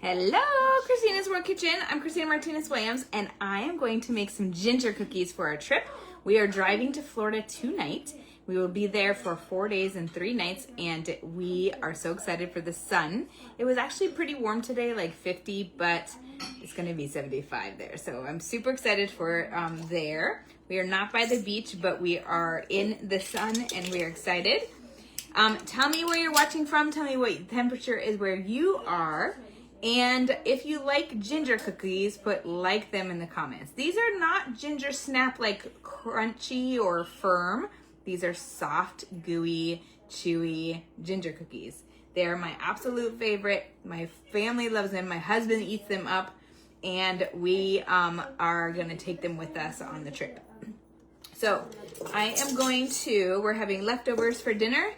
Hello, Christina's World Kitchen. I'm Christina Martinez Williams, and I am going to make some ginger cookies for our trip. We are driving to Florida tonight. We will be there for 4 days and 3 nights, and we are so excited for the sun. It was actually pretty warm today, like 50, but it's going to be 75 there. So I'm super excited for there. We are not by the beach, but we are in the sun, and we are excited. Tell me where you're watching from. Tell me what temperature is where you are. And if you like ginger cookies, put like them in the comments. These are not ginger snap like crunchy or firm. These are soft, gooey, chewy ginger cookies. They're my absolute favorite. My family loves them. My husband eats them up. And we are going to take them with us on the trip. So I am we're having leftovers for dinner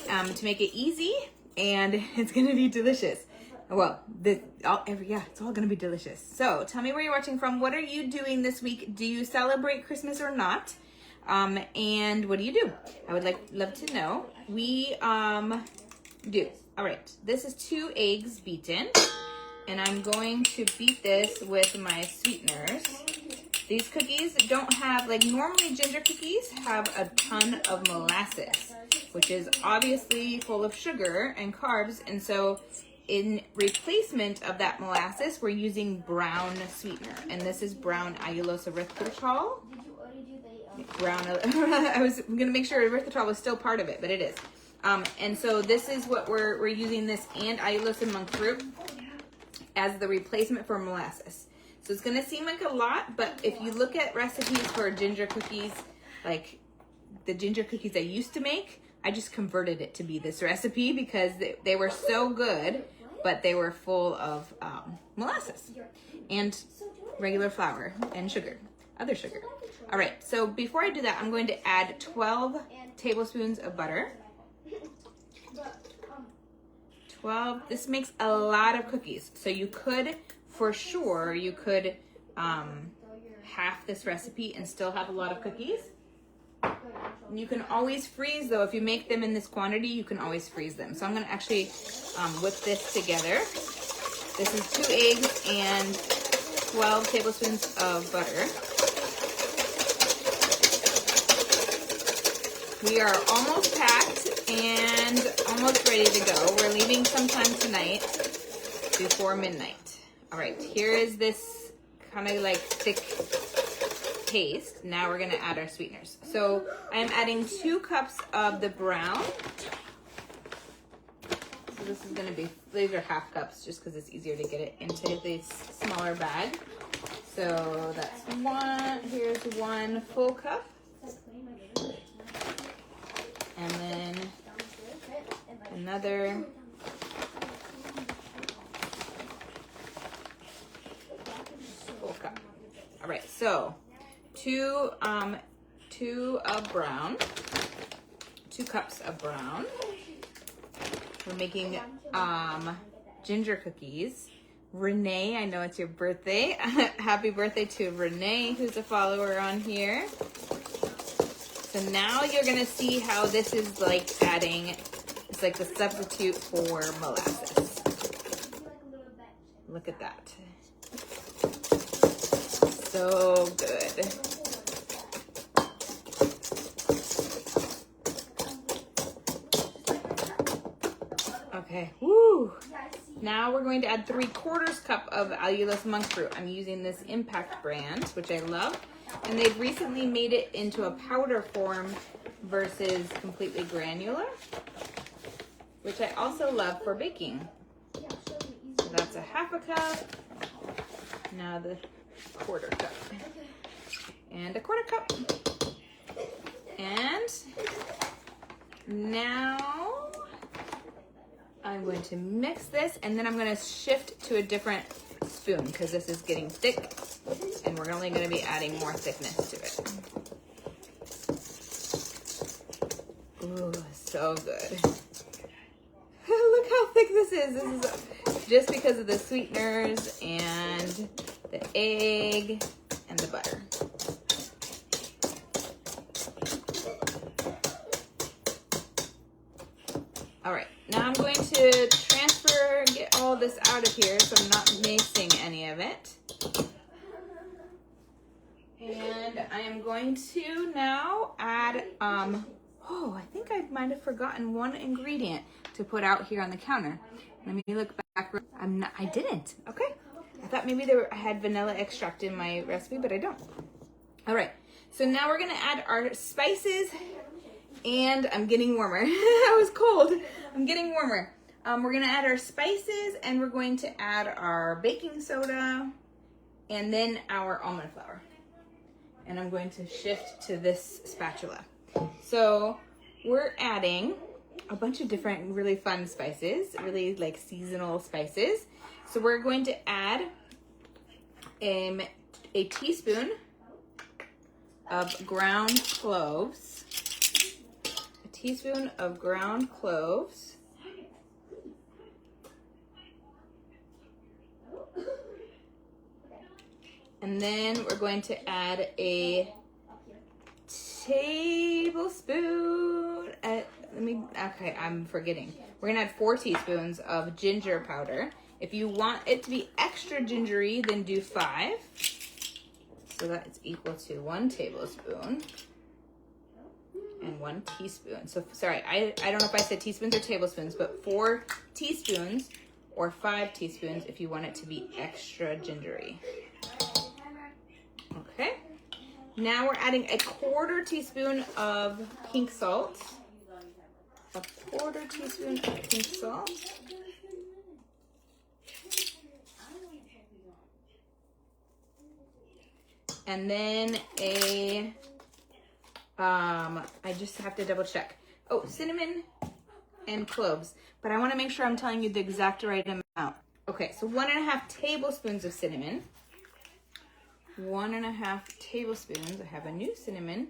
to make it easy. And it's going to be delicious. Well, it's all going to be delicious. So tell me where you're watching from. What are you doing this week? Do you celebrate Christmas or not? And what do you do? I would love to know. We do. All right. This is 2 eggs beaten. And I'm going to beat this with my sweeteners. These cookies don't have, normally ginger cookies have a ton of molasses, which is obviously full of sugar and carbs. And so in replacement of that molasses, we're using brown sweetener, and this is brown allulose erythritol. I was gonna make sure erythritol was still part of it, but it is. And so this is what we're using, this and allulose and monk fruit as the replacement for molasses. So it's gonna seem like a lot, but if you look at recipes for ginger cookies, like the ginger cookies I used to make, I just converted it to be this recipe because they were so good, but they were full of molasses and regular flour and sugar, other sugar. All right, so before I do that, I'm going to add 12 tablespoons of butter. 12, this makes a lot of cookies. So you could, for sure, half this recipe and still have a lot of cookies. You can always freeze, though. If you make them in this quantity, you can always freeze them. So I'm going to actually whip this together. This is 2 eggs and 12 tablespoons of butter. We are almost packed and almost ready to go. We're leaving sometime tonight before midnight. All right, here is this kind of like thick paste. Now we're going to add our sweeteners. So I'm adding 2 cups of the brown. So this is going to be, these are half cups just because it's easier to get it into this smaller bag. So that's 1, here's 1 full cup. And then another full cup. All right, so 2 of brown, 2 cups of brown. We're making ginger cookies. Renee, I know it's your birthday. Happy birthday to Renee, who's a follower on here. So now you're gonna see how this is like adding, it's like the substitute for molasses. Look at that. So good. Okay, woo! Now we're going to add 3/4 cup of allulose monk fruit. I'm using this Impact brand, which I love. And they've recently made it into a powder form versus completely granular, which I also love for baking. So that's a 1/2 cup. Now the 1/4 cup. And a 1/4 cup. And now I'm going to mix this, and then I'm going to shift to a different spoon because this is getting thick, and we're only going to be adding more thickness to it. Ooh, so good. Look how thick this is. This is just because of the sweeteners and the egg and the butter. All right, now I'm going to get all this out of here so I'm not mixing any of it. And I am going to now add, oh, I think I might have forgotten one ingredient to put out here on the counter. Let me look back. I didn't. Okay. I thought maybe I had vanilla extract in my recipe, but I don't. All right. So now we're going to add our spices, and I'm getting warmer. I was cold. I'm getting warmer. We're going to add our spices, and we're going to add our baking soda, and then our almond flour. And I'm going to shift to this spatula. So we're adding a bunch of different really fun spices, really like seasonal spices. So we're going to add a teaspoon of ground cloves, a teaspoon of ground cloves, and then we're going to add a tablespoon, okay, I'm forgetting. We're gonna add 4 teaspoons of ginger powder. If you want it to be extra gingery, then do 5. So that is equal to 1 tablespoon and 1 teaspoon. So sorry, I don't know if I said teaspoons or tablespoons, but 4 teaspoons or 5 teaspoons if you want it to be extra gingery. Okay. Now we're adding a 1/4 teaspoon of pink salt. A 1/4 teaspoon of pink salt. And then I just have to double check. Oh, cinnamon and cloves. But I want to make sure I'm telling you the exact right amount. Okay, so 1.5 tablespoons of cinnamon. 1.5 tablespoons. I have a new cinnamon.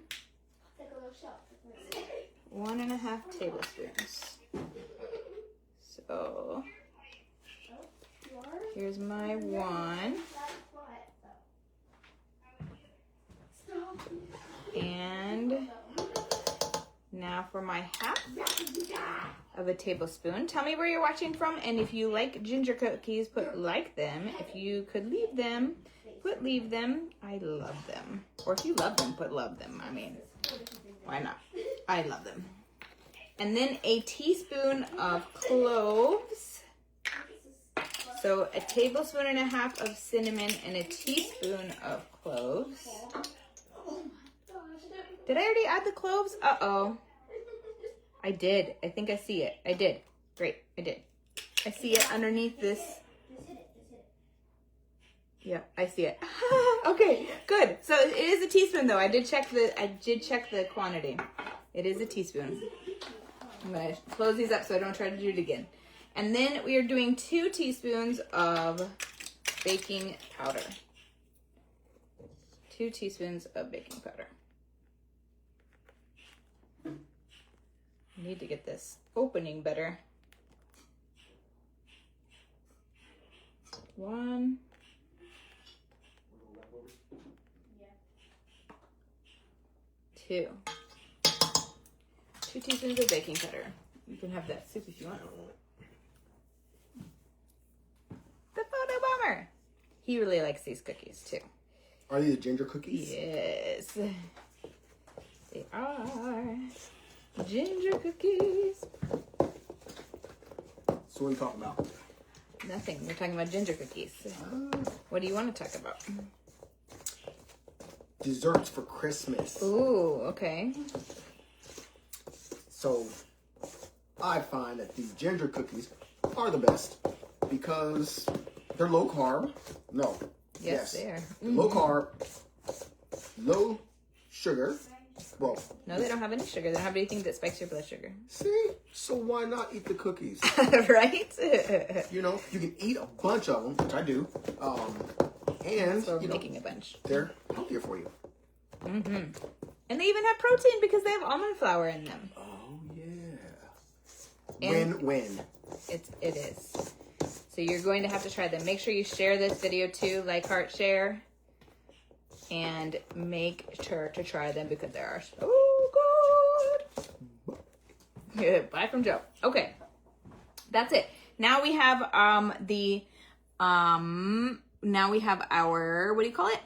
1.5 tablespoons. So here's my 1. And now for my 1/2 of a tablespoon. Tell me where you're watching from, and if you like ginger cookies, put like them. If you could leave them, put leave them. I love them. Or if you love them, put love them. I mean, why not? I love them. And then a teaspoon of cloves. So 1.5 tablespoons of cinnamon and a teaspoon of cloves. Did I already add the cloves? Uh-oh. I did. I think I see it. I did. Great. I did. I see it underneath this. Yeah, I see it. Okay, good. So it is a teaspoon though. I did check the quantity. It is a teaspoon. I'm going to close these up so I don't try to do it again. And then we are doing 2 teaspoons of baking powder. 2 teaspoons of baking powder. I need to get this opening better. 1. 2. 2 teaspoons of baking powder. You can have that soup if you want. The photo bomber. He really likes these cookies too. Are these ginger cookies? Yes. They are ginger cookies. So what are we talking about? Nothing. We're talking about ginger cookies. What do you want to talk about? Desserts for Christmas. Ooh, okay. So I find that these ginger cookies are the best because they're low carb. No. Yes, they are. Mm-hmm. Low carb, low sugar. Well, no, they don't have any sugar. They don't have anything that spikes your blood sugar. See? So why not eat the cookies? Right? You know, you can eat a bunch of them, which I do. And, so you know, making a bunch. They're healthier for you. Mm-hmm. And they even have protein because they have almond flour in them. Oh, yeah. And Win-win. It is. So you're going to have to try them. Make sure you share this video too. Like, heart, share. And make sure to try them because they are so good. Yeah, bye from Joe. Okay. That's it. Now we have now we have our, what do you call it?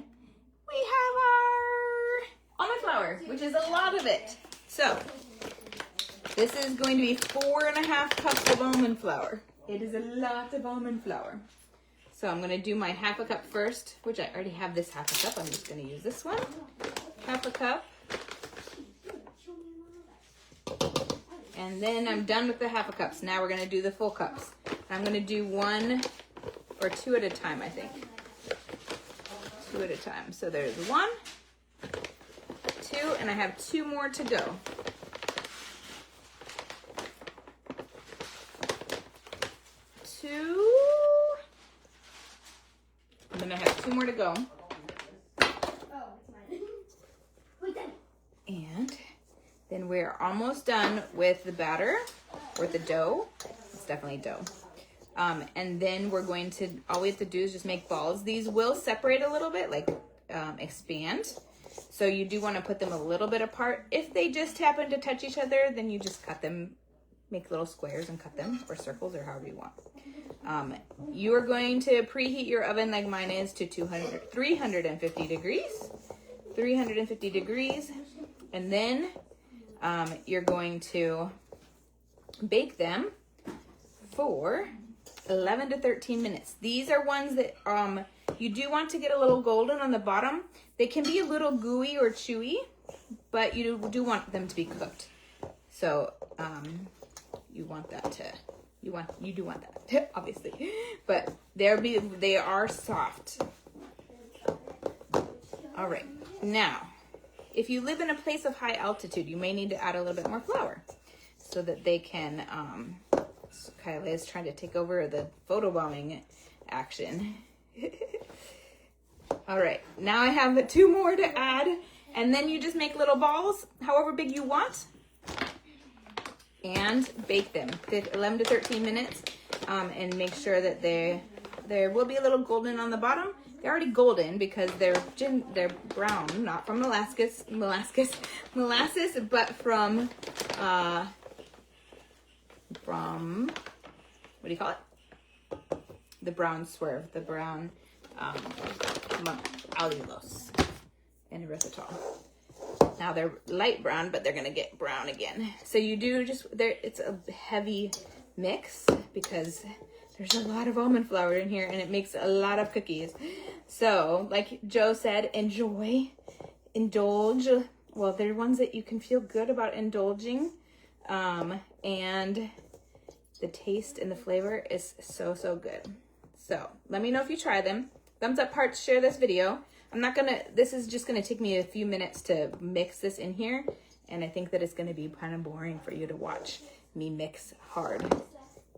We have our almond flour, which is a lot of it. So this is going to be 4.5 cups of almond flour. It is a lot of almond flour. So I'm gonna do my 1/2 cup first, which I already have this 1/2 cup. I'm just gonna use this one. 1/2 cup. And then I'm done with the 1/2 cups. Now we're gonna do the full cups. I'm gonna do 1 or 2 at a time, I think. 2 at a time. So there's 1, 2, and I have 2 more to go. 2. And then I have 2 more to go. And then we're almost done with the batter or the dough. It's definitely dough. And then we're going to, all we have to do is just make balls. These will separate a little bit, like expand. So you do want to put them a little bit apart. If they just happen to touch each other, then you just cut them, make little squares and cut them, or circles, or however you want. You are going to preheat your oven like mine is to 350 degrees. 350 degrees. And then you're going to bake them for 11 to 13 minutes. These are ones that you do want to get a little golden on the bottom. They can be a little gooey or chewy, but you do want them to be cooked. So you want that to, you do want that, obviously. But they are soft. All right, now, if you live in a place of high altitude, you may need to add a little bit more flour so that they can, Kyla is trying to take over the photobombing action. All right, now I have 2 more to add, and then you just make little balls, however big you want, and bake them. 11 to 13 minutes, and make sure that there will be a little golden on the bottom. They're already golden because they're brown, not from molasses, but from what do you call it? The brown swerve, the brown allulose and erythritol. Now they're light brown, but they're gonna get brown again. So you do just it's a heavy mix because there's a lot of almond flour in here and it makes a lot of cookies. So like Joe said, indulge. Well, they're ones that you can feel good about indulging. And the taste and the flavor is so good. So let me know if you try them. Thumbs up, hearts, share this video. This is just gonna take me a few minutes to mix this in here. And I think that it's gonna be kind of boring for you to watch me mix hard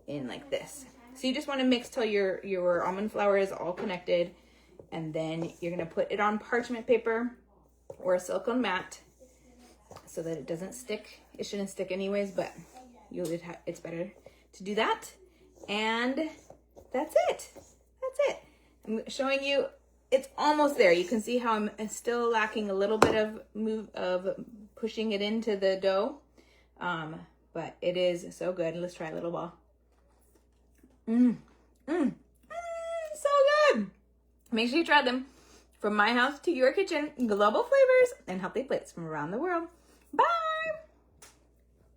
in like this. So you just wanna mix till your almond flour is all connected. And then you're gonna put it on parchment paper or a silicone mat so that it doesn't stick. It shouldn't stick anyways, but it's better to do that. And that's it. That's it. I'm showing you, it's almost there. You can see how I'm still lacking a little bit of pushing it into the dough. But it is so good. Let's try a little ball. So good. Make sure you try them. From my house to your kitchen, global flavors and healthy plates from around the world. Bye.